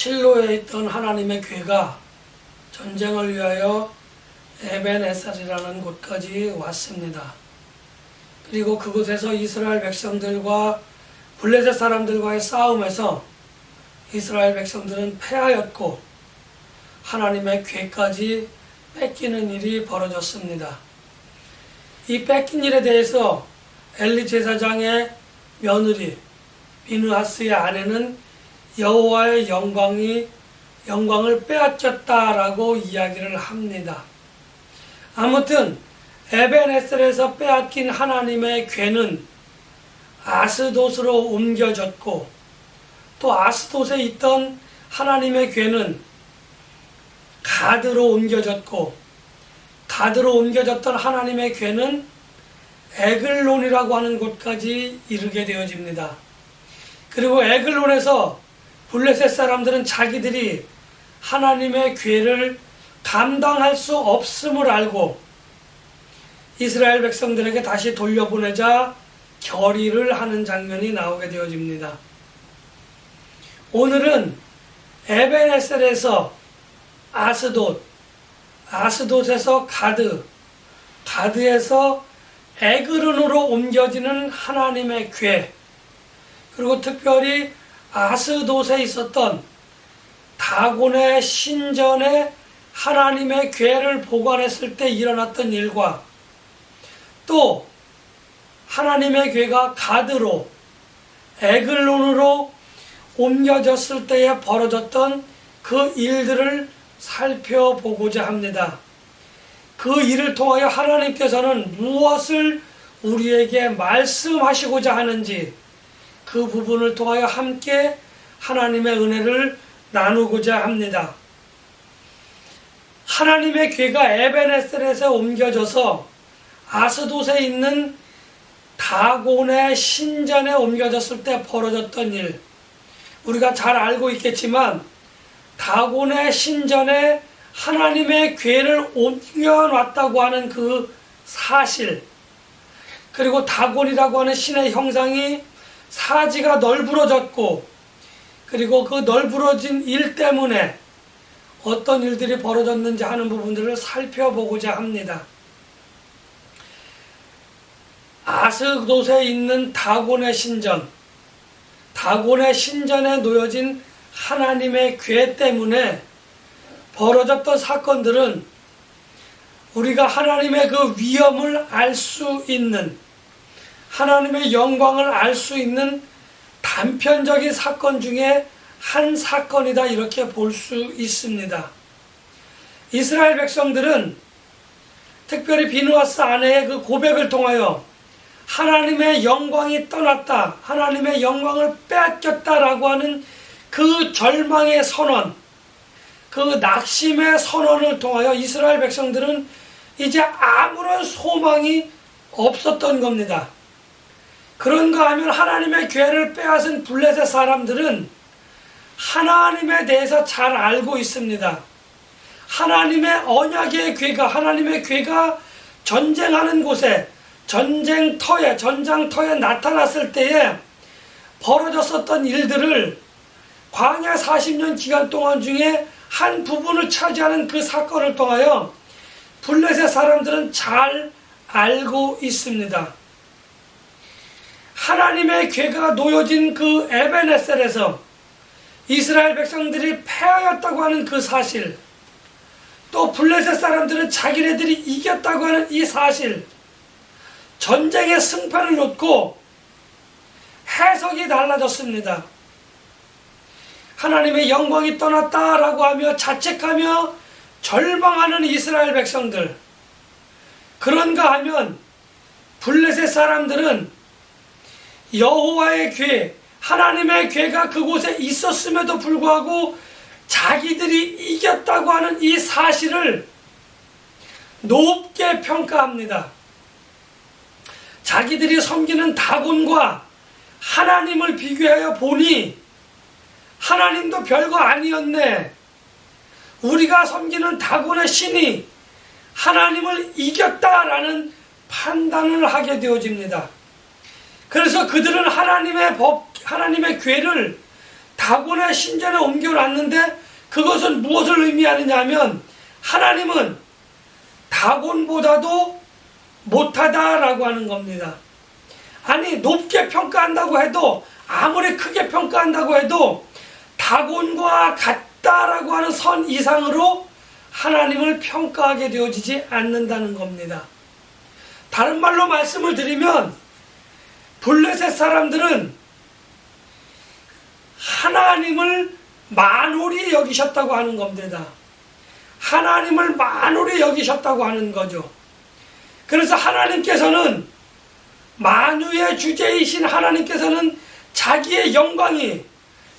실로에 있던 하나님의 괴가 전쟁을 위하여 에벤에셀이라는 곳까지 왔습니다. 그리고 그곳에서 이스라엘 백성들과 블레셋 사람들과의 싸움에서 이스라엘 백성들은 패하였고 하나님의 괴까지 뺏기는 일이 벌어졌습니다. 이 뺏긴 일에 대해서 엘리 제사장의 며느리 비느하스의 아내는 여호와의 영광을 빼앗겼다라고 이야기를 합니다. 아무튼 에벤에셀에서 빼앗긴 하나님의 괴는 아스돗으로 옮겨졌고 또 아스돗에 있던 하나님의 괴는 가드로 옮겨졌고 가드로 옮겨졌던 하나님의 괴는 에글론이라고 하는 곳까지 이르게 되어집니다. 그리고 에글론에서 블레셋 사람들은 자기들이 하나님의 괴를 감당할 수 없음을 알고 이스라엘 백성들에게 다시 돌려보내자 결의를 하는 장면이 나오게 되어집니다. 오늘은 에벤에셀에서 아스돗, 아스돗에서 가드, 가드에서 에글론으로 옮겨지는 하나님의 괴, 그리고 특별히 아스돗에 있었던 다곤의 신전에 하나님의 괴를 보관했을 때 일어났던 일과 또 하나님의 괴가 가드로 에글론으로 옮겨졌을 때에 벌어졌던 그 일들을 살펴보고자 합니다. 그 일을 통하여 하나님께서는 무엇을 우리에게 말씀하시고자 하는지 그 부분을 통하여 함께 하나님의 은혜를 나누고자 합니다. 하나님의 괴가 에벤에셀에서 옮겨져서 아스돗에 있는 다곤의 신전에 옮겨졌을 때 벌어졌던 일, 우리가 잘 알고 있겠지만 다곤의 신전에 하나님의 괴를 옮겨놨다고 하는 그 사실, 그리고 다곤이라고 하는 신의 형상이 사지가 널브러졌고 그리고 그 널브러진 일 때문에 어떤 일들이 벌어졌는지 하는 부분들을 살펴보고자 합니다. 아스돗에 있는 다곤의 신전, 다곤의 신전에 놓여진 하나님의 괴 때문에 벌어졌던 사건들은 우리가 하나님의 그 위엄을 알 수 있는, 하나님의 영광을 알 수 있는 단편적인 사건 중에 한 사건이다, 이렇게 볼 수 있습니다. 이스라엘 백성들은 특별히 비느하스 아내의 그 고백을 통하여 하나님의 영광이 떠났다, 하나님의 영광을 빼앗겼다라고 하는 그 절망의 선언, 그 낙심의 선언을 통하여 이스라엘 백성들은 이제 아무런 소망이 없었던 겁니다. 그런가 하면 하나님의 괴를 빼앗은 블레셋 사람들은 하나님에 대해서 잘 알고 있습니다. 하나님의 언약의 괴가, 하나님의 괴가 전쟁하는 곳에, 전장터에 나타났을 때에 벌어졌었던 일들을 광야 40년 기간 동안 중에 한 부분을 차지하는 그 사건을 통하여 블레셋 사람들은 잘 알고 있습니다. 하나님의 괴가 놓여진 그 에벤에셀에서 이스라엘 백성들이 패하였다고 하는 그 사실, 또 블레셋 사람들은 자기네들이 이겼다고 하는 이 사실, 전쟁의 승패를 놓고 해석이 달라졌습니다. 하나님의 영광이 떠났다라고 하며 자책하며 절망하는 이스라엘 백성들, 그런가 하면 블레셋 사람들은 여호와의 괴, 하나님의 괴가 그곳에 있었음에도 불구하고 자기들이 이겼다고 하는 이 사실을 높게 평가합니다. 자기들이 섬기는 다곤과 하나님을 비교하여 보니 하나님도 별거 아니었네. 우리가 섬기는 다곤의 신이 하나님을 이겼다라는 판단을 하게 되어집니다. 그래서 그들은 하나님의 괴를 다곤의 신전에 옮겨놨는데 그것은 무엇을 의미하느냐 하면 하나님은 다곤보다도 못하다라고 하는 겁니다. 아니 높게 평가한다고 해도 아무리 크게 평가한다고 해도 다곤과 같다라고 하는 선 이상으로 하나님을 평가하게 되어지지 않는다는 겁니다. 다른 말로 말씀을 드리면 블레셋 사람들은 하나님을 만홀히 여기셨다고 하는 겁니다. 하나님을 만홀히 여기셨다고 하는 거죠. 그래서 하나님께서는 만유의 주제이신 하나님께서는 자기의 영광이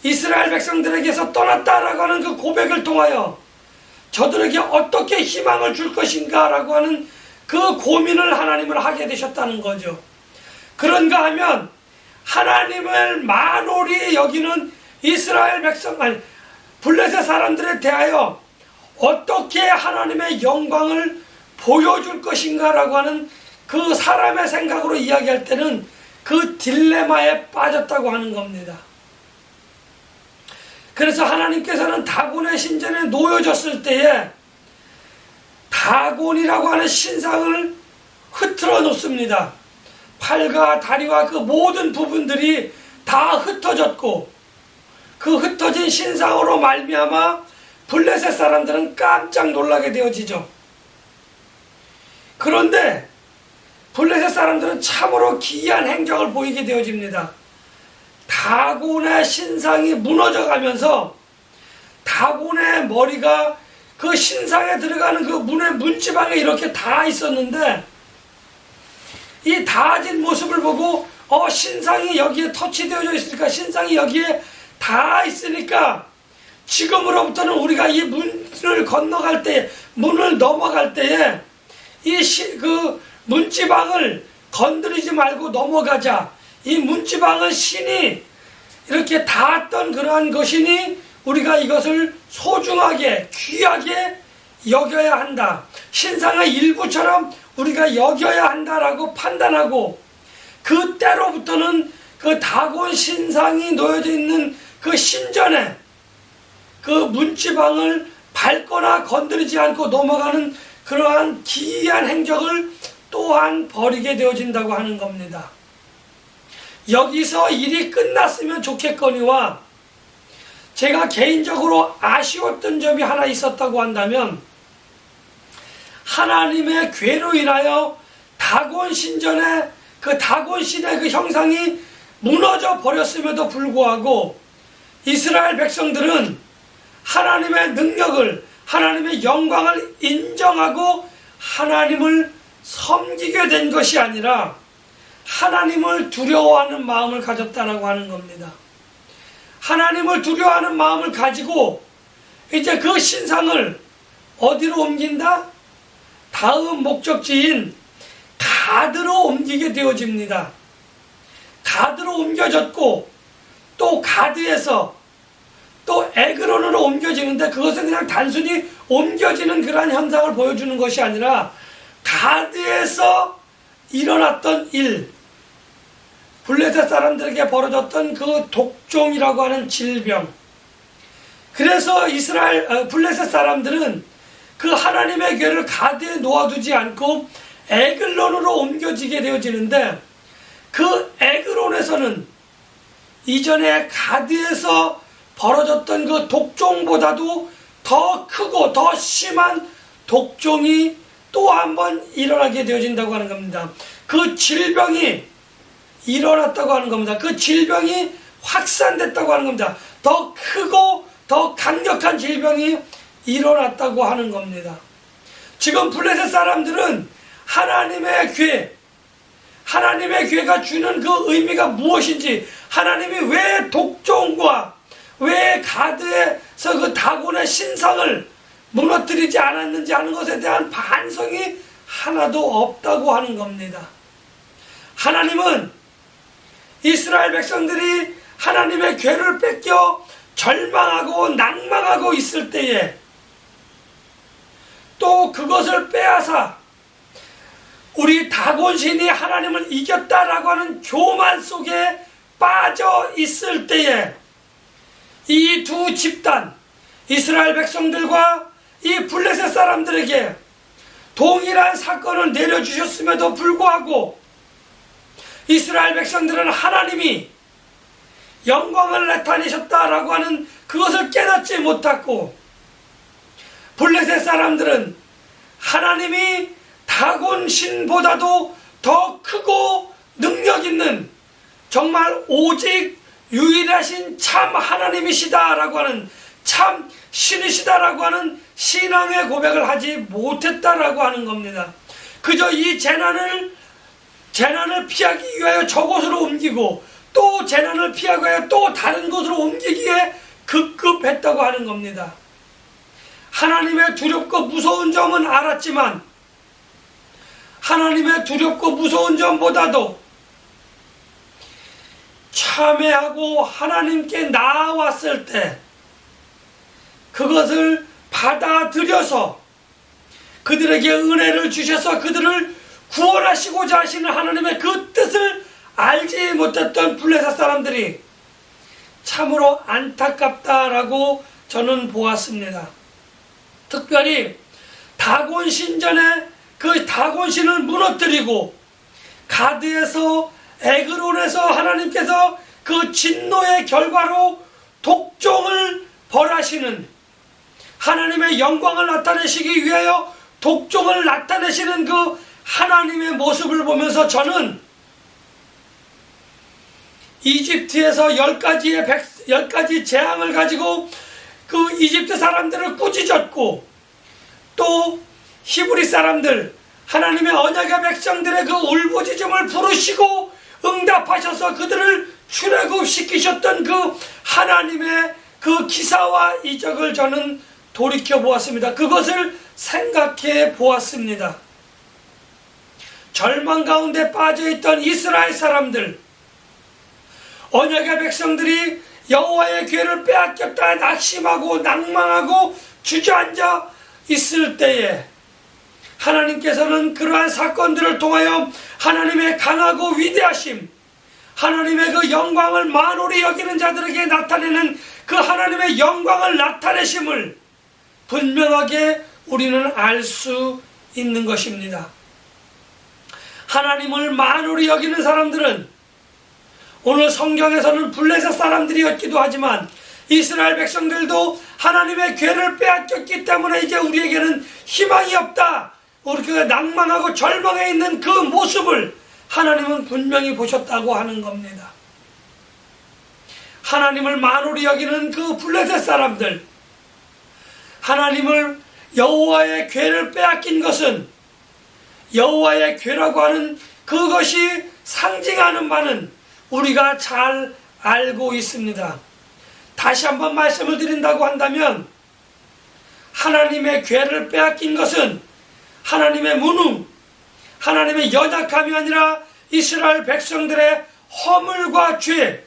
이스라엘 백성들에게서 떠났다라고 하는 그 고백을 통하여 저들에게 어떻게 희망을 줄 것인가 라고 하는 그 고민을 하나님을 하게 되셨다는 거죠. 그런가 하면 하나님을 만홀히 여기는 이스라엘 백성, 아니 블레셋 사람들에 대하여 어떻게 하나님의 영광을 보여줄 것인가 라고 하는 그 사람의 생각으로 이야기할 때는 그 딜레마에 빠졌다고 하는 겁니다. 그래서 하나님께서는 다곤의 신전에 놓여졌을 때에 다곤이라고 하는 신상을 흐트러 놓습니다. 팔과 다리와 그 모든 부분들이 다 흩어졌고 그 흩어진 신상으로 말미암아 블레셋 사람들은 깜짝 놀라게 되어지죠. 그런데 블레셋 사람들은 참으로 기이한 행적을 보이게 되어집니다. 다곤의 신상이 무너져가면서 다곤의 머리가 그 신상에 들어가는 그 문의 문지방에 이렇게 닿아 있었는데 이 닿아진 모습을 보고 신상이 여기에 터치되어져 있으니까 신상이 여기에 닿아 있으니까 지금으로부터는 우리가 이 문을 건너갈 때 문을 넘어갈 때에 그 문지방을 건드리지 말고 넘어가자. 이 문지방은 신이 이렇게 닿았던 그러한 것이니 우리가 이것을 소중하게 귀하게 여겨야 한다. 신상의 일부처럼 우리가 여겨야 한다라고 판단하고 그때로부터는 그 다곤 신상이 놓여져 있는 그 신전에 그 문지방을 밟거나 건드리지 않고 넘어가는 그러한 기이한 행적을 또한 벌이게 되어진다고 하는 겁니다. 여기서 일이 끝났으면 좋겠거니와 제가 개인적으로 아쉬웠던 점이 하나 있었다고 한다면 하나님의 괴로 인하여 다곤 신전의 그 다곤 신의 그 형상이 무너져 버렸음에도 불구하고 이스라엘 백성들은 하나님의 능력을 하나님의 영광을 인정하고 하나님을 섬기게 된 것이 아니라 하나님을 두려워하는 마음을 가졌다라고 하는 겁니다. 하나님을 두려워하는 마음을 가지고 이제 그 신상을 어디로 옮긴다? 다음 목적지인 가드로 옮기게 되어집니다. 가드로 옮겨졌고 또 가드에서 또 에그론으로 옮겨지는데 그것은 그냥 단순히 옮겨지는 그러한 현상을 보여주는 것이 아니라 가드에서 일어났던 일, 블레셋 사람들에게 벌어졌던 그 독종이라고 하는 질병. 그래서 블레셋 사람들은 그 하나님의 궤를 가드에 놓아두지 않고 에글론으로 옮겨지게 되어지는데 그 에그론에서는 이전에 가드에서 벌어졌던 그 독종보다도 더 크고 더 심한 독종이 또 한 번 일어나게 되어진다고 하는 겁니다. 그 질병이 일어났다고 하는 겁니다. 그 질병이 확산됐다고 하는 겁니다. 더 크고 더 강력한 질병이 일어났다고 하는 겁니다. 지금 블레셋 사람들은 하나님의 궤가 주는 그 의미가 무엇인지, 하나님이 왜 독종과 왜 가드에서 그 다곤의 신상을 무너뜨리지 않았는지 하는 것에 대한 반성이 하나도 없다고 하는 겁니다. 하나님은 이스라엘 백성들이 하나님의 궤를 뺏겨 절망하고 낭망하고 있을 때에 또 그것을 빼앗아 우리 다곤신이 하나님을 이겼다라고 하는 교만 속에 빠져 있을 때에 이 두 집단 이스라엘 백성들과 이 블레셋 사람들에게 동일한 사건을 내려주셨음에도 불구하고 이스라엘 백성들은 하나님이 영광을 나타내셨다라고 하는 그것을 깨닫지 못했고, 블레셋 사람들은 하나님이 다곤 신보다도 더 크고 능력 있는 정말 오직 유일하신 참 하나님이시다라고 하는, 참 신이시다라고 하는 신앙의 고백을 하지 못했다라고 하는 겁니다. 그저 이 재난을 피하기 위하여 저곳으로 옮기고 또 재난을 피하기 위하여 또 다른 곳으로 옮기기에 급급했다고 하는 겁니다. 하나님의 두렵고 무서운 점은 알았지만 하나님의 두렵고 무서운 점보다도 참회하고 하나님께 나아왔을 때 그것을 받아들여서 그들에게 은혜를 주셔서 그들을 구원하시고자 하시는 하나님의 그 뜻을 알지 못했던 블레셋 사람들이 참으로 안타깝다라고 저는 보았습니다. 특별히 다곤 신전에 그 다곤 신을 무너뜨리고 가드에서 에그론에서 하나님께서 그 진노의 결과로 독종을 벌하시는, 하나님의 영광을 나타내시기 위하여 독종을 나타내시는 그 하나님의 모습을 보면서 저는 이집트에서 10가지 재앙을 가지고 그 이집트 사람들을 꾸짖었고, 또 히브리 사람들 하나님의 언약의 백성들의 그 울부짖음을 부르시고 응답하셔서 그들을 출애굽시키셨던 그 하나님의 그 기사와 이적을 저는 돌이켜 보았습니다. 그것을 생각해 보았습니다. 절망 가운데 빠져있던 이스라엘 사람들, 언약의 백성들이 여호와의 기회를 빼앗겼다 낙심하고 낭망하고 주저앉아 있을 때에 하나님께서는 그러한 사건들을 통하여 하나님의 강하고 위대하심, 하나님의 그 영광을 만홀히 여기는 자들에게 나타내는 그 하나님의 영광을 나타내심을 분명하게 우리는 알 수 있는 것입니다. 하나님을 만홀히 여기는 사람들은 오늘 성경에서는 블레셋 사람들이었기도 하지만 이스라엘 백성들도 하나님의 괴를 빼앗겼기 때문에 이제 우리에게는 희망이 없다, 우리가 낭망하고 절망해 있는 그 모습을 하나님은 분명히 보셨다고 하는 겁니다. 하나님을 만홀히 여기는 그 블레셋 사람들, 하나님을 여호와의 괴를 빼앗긴 것은 여호와의 괴라고 하는 그것이 상징하는 바는 우리가 잘 알고 있습니다. 다시 한번 말씀을 드린다고 한다면 하나님의 괴를 빼앗긴 것은 하나님의 무능, 하나님의 연약함이 아니라 이스라엘 백성들의 허물과 죄,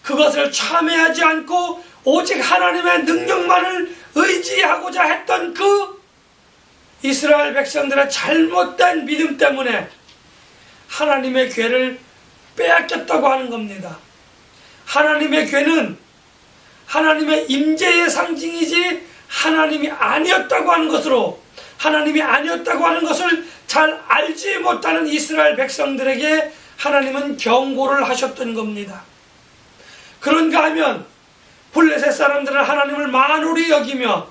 그것을 참회하지 않고 오직 하나님의 능력만을 의지하고자 했던 그 이스라엘 백성들의 잘못된 믿음 때문에 하나님의 괴를 빼앗겼다고 하는 겁니다. 하나님의 괴는 하나님의 임재의 상징이지 하나님이 아니었다고 하는 것으로, 하나님이 아니었다고 하는 것을 잘 알지 못하는 이스라엘 백성들에게 하나님은 경고를 하셨던 겁니다. 그런가 하면 블레셋 사람들은 하나님을 만홀히 여기며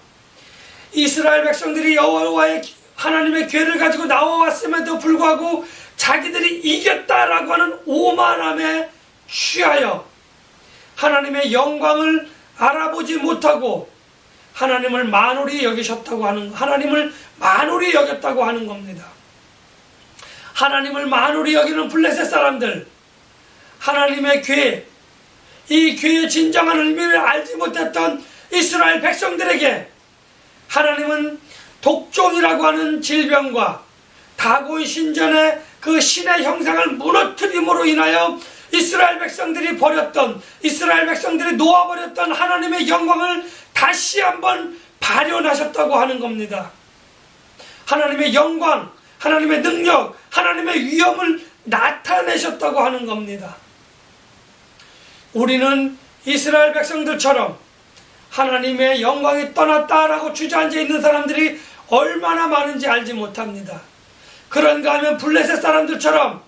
이스라엘 백성들이 여호와의 하나님의 괴를 가지고 나와왔음에도 불구하고 자기들이 이겼다라고 하는 오만함에 취하여 하나님의 영광을 알아보지 못하고 하나님을 만홀히 여기셨다고 하는, 하나님을 만홀히 여겼다고 하는 겁니다. 하나님을 만홀히 여기는 블레셋 사람들, 하나님의 괴, 이 괴의 진정한 의미를 알지 못했던 이스라엘 백성들에게 하나님은 독종이라고 하는 질병과 다곤 신전의 그 신의 형상을 무너뜨림으로 인하여 이스라엘 백성들이 버렸던, 이스라엘 백성들이 놓아버렸던 하나님의 영광을 다시 한번 발현하셨다고 하는 겁니다. 하나님의 영광, 하나님의 능력, 하나님의 위엄을 나타내셨다고 하는 겁니다. 우리는 이스라엘 백성들처럼 하나님의 영광이 떠났다라고 주저앉아 있는 사람들이 얼마나 많은지 알지 못합니다. 그런가 하면 블레셋 사람들처럼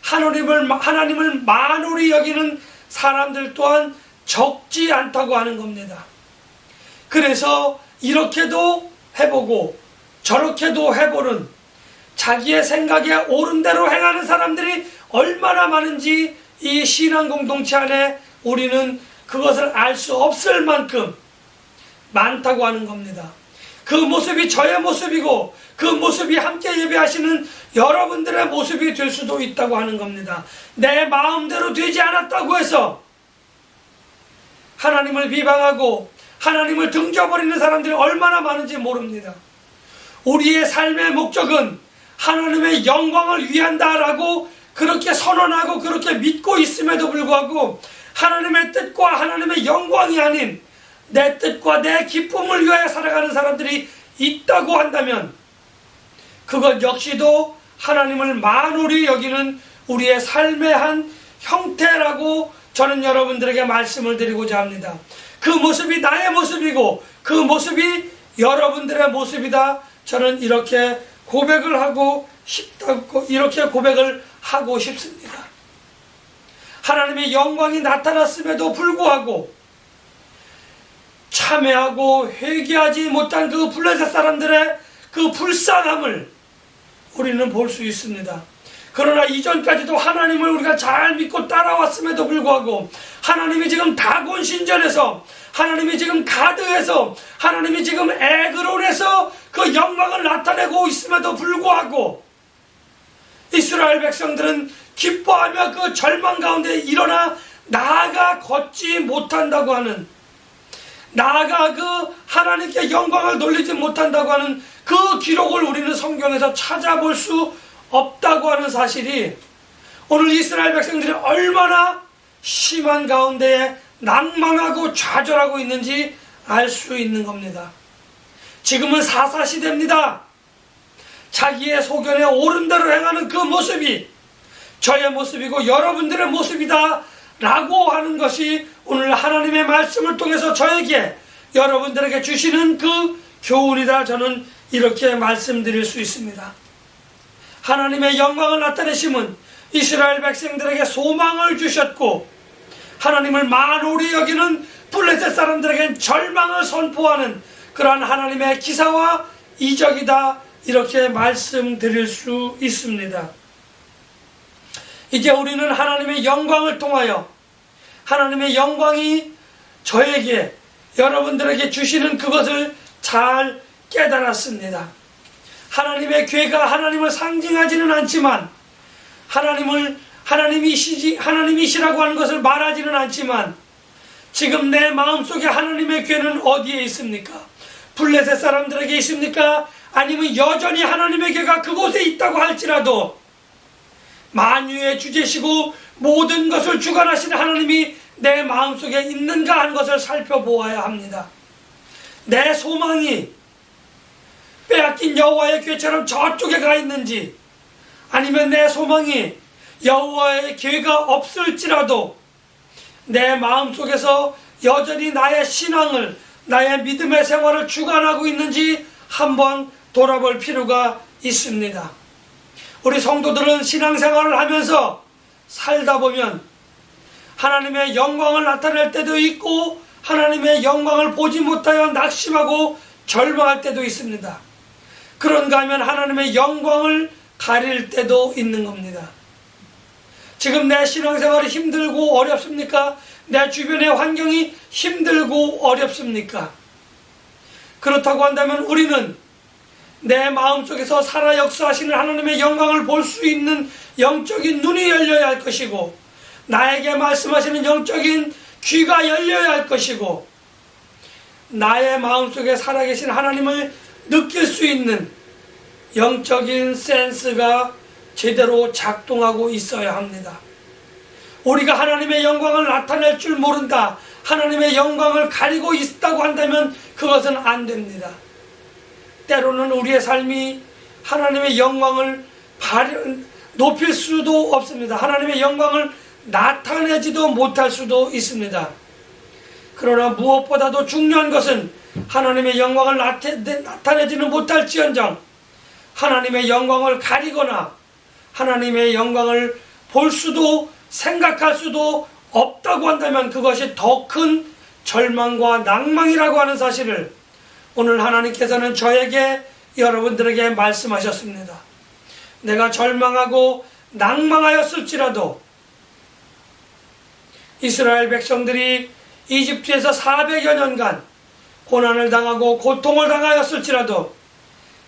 하나님을 만홀히 여기는 사람들 또한 적지 않다고 하는 겁니다. 그래서 이렇게도 해보고 저렇게도 해보는 자기의 생각에 옳은 대로 행하는 사람들이 얼마나 많은지 이 신앙 공동체 안에 우리는 그것을 알 수 없을 만큼 많다고 하는 겁니다. 그 모습이 저의 모습이고 그 모습이 함께 예배하시는 여러분들의 모습이 될 수도 있다고 하는 겁니다. 내 마음대로 되지 않았다고 해서 하나님을 비방하고 하나님을 등져버리는 사람들이 얼마나 많은지 모릅니다. 우리의 삶의 목적은 하나님의 영광을 위한다라고 그렇게 선언하고 그렇게 믿고 있음에도 불구하고 하나님의 뜻과 하나님의 영광이 아닌 내 뜻과 내 기쁨을 위하여 살아가는 사람들이 있다고 한다면 그것 역시도 하나님을 만홀히 여기는 우리의 삶의 한 형태라고 저는 여러분들에게 말씀을 드리고자 합니다. 그 모습이 나의 모습이고 그 모습이 여러분들의 모습이다. 저는 이렇게 고백을 하고 싶다고 이렇게 고백을 하고 싶습니다. 하나님의 영광이 나타났음에도 불구하고 참회하고 회개하지 못한 그 블레셋 사람들의 그 불쌍함을 우리는 볼 수 있습니다. 그러나 이전까지도 하나님을 우리가 잘 믿고 따라왔음에도 불구하고 하나님이 지금 다곤 신전에서 하나님이 지금 가드에서 하나님이 지금 에그론에서 그 영광을 나타내고 있음에도 불구하고 이스라엘 백성들은 기뻐하며 그 절망 가운데 일어나 나아가 걷지 못한다고 하는 나아가 그 하나님께 영광을 돌리지 못한다고 하는 그 기록을 우리는 성경에서 찾아볼 수 없다고 하는 사실이 오늘 이스라엘 백성들이 얼마나 심한 가운데에 낭망하고 좌절하고 있는지 알 수 있는 겁니다. 지금은 사사시대입니다. 자기의 소견에 옳은 대로 행하는 그 모습이 저의 모습이고 여러분들의 모습이다 라고 하는 것이 오늘 하나님의 말씀을 통해서 저에게 여러분들에게 주시는 그 교훈이다. 저는 이렇게 말씀드릴 수 있습니다. 하나님의 영광을 나타내심은 이스라엘 백성들에게 소망을 주셨고 하나님을 만홀히 여기는 블레셋 사람들에겐 절망을 선포하는 그러한 하나님의 기사와 이적이다. 이렇게 말씀드릴 수 있습니다. 이제 우리는 하나님의 영광을 통하여 하나님의 영광이 저에게 여러분들에게 주시는 그것을 잘 깨달았습니다. 하나님의 괴가 하나님을 상징하지는 않지만 하나님이시라고 하는 것을 말하지는 않지만 지금 내 마음속에 하나님의 괴는 어디에 있습니까? 블레셋 사람들에게 있습니까? 아니면 여전히 하나님의 괴가 그곳에 있다고 할지라도 만유의 주제시고 모든 것을 주관하시는 하나님이 내 마음속에 있는가 하는 것을 살펴보아야 합니다. 내 소망이 빼앗긴 여호와의 궤처럼 저쪽에 가 있는지 아니면 내 소망이 여호와의 궤가 없을지라도 내 마음속에서 여전히 나의 신앙을 나의 믿음의 생활을 주관하고 있는지 한번 돌아볼 필요가 있습니다. 우리 성도들은 신앙생활을 하면서 살다 보면 하나님의 영광을 나타낼 때도 있고 하나님의 영광을 보지 못하여 낙심하고 절망할 때도 있습니다. 그런가 하면 하나님의 영광을 가릴 때도 있는 겁니다. 지금 내 신앙생활이 힘들고 어렵습니까? 내 주변의 환경이 힘들고 어렵습니까? 그렇다고 한다면 우리는 내 마음속에서 살아 역사하시는 하나님의 영광을 볼 수 있는 영적인 눈이 열려야 할 것이고 나에게 말씀하시는 영적인 귀가 열려야 할 것이고 나의 마음속에 살아계신 하나님을 느낄 수 있는 영적인 센스가 제대로 작동하고 있어야 합니다. 우리가 하나님의 영광을 나타낼 줄 모른다, 하나님의 영광을 가리고 있다고 한다면 그것은 안 됩니다. 때로는 우리의 삶이 하나님의 영광을 높일 수도 없습니다. 하나님의 영광을 나타내지도 못할 수도 있습니다. 그러나 무엇보다도 중요한 것은 하나님의 영광을 나타내지는 못할지언정 하나님의 영광을 가리거나 하나님의 영광을 볼 수도 생각할 수도 없다고 한다면 그것이 더 큰 절망과 낭망이라고 하는 사실을 오늘 하나님께서는 저에게 여러분들에게 말씀하셨습니다. 내가 절망하고 낭망하였을지라도 이스라엘 백성들이 이집트에서 400여 년간 고난을 당하고 고통을 당하였을지라도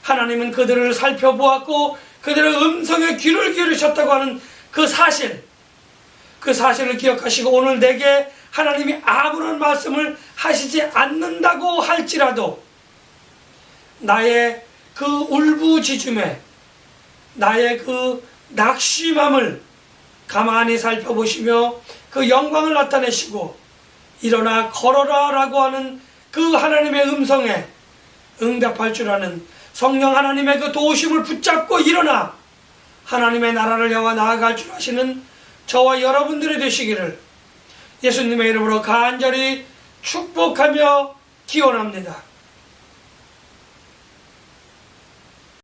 하나님은 그들을 살펴보았고 그들의 음성에 귀를 기울이셨다고 하는 그 사실을 기억하시고 오늘 내게 하나님이 아무런 말씀을 하시지 않는다고 할지라도 나의 그 울부짖음에 나의 그 낙심함을 가만히 살펴보시며 그 영광을 나타내시고 일어나 걸어라 라고 하는 그 하나님의 음성에 응답할 줄 아는 성령 하나님의 그 도우심을 붙잡고 일어나 하나님의 나라를 향해 나아갈 줄 아시는 저와 여러분들이 되시기를 예수님의 이름으로 간절히 축복하며 기원합니다.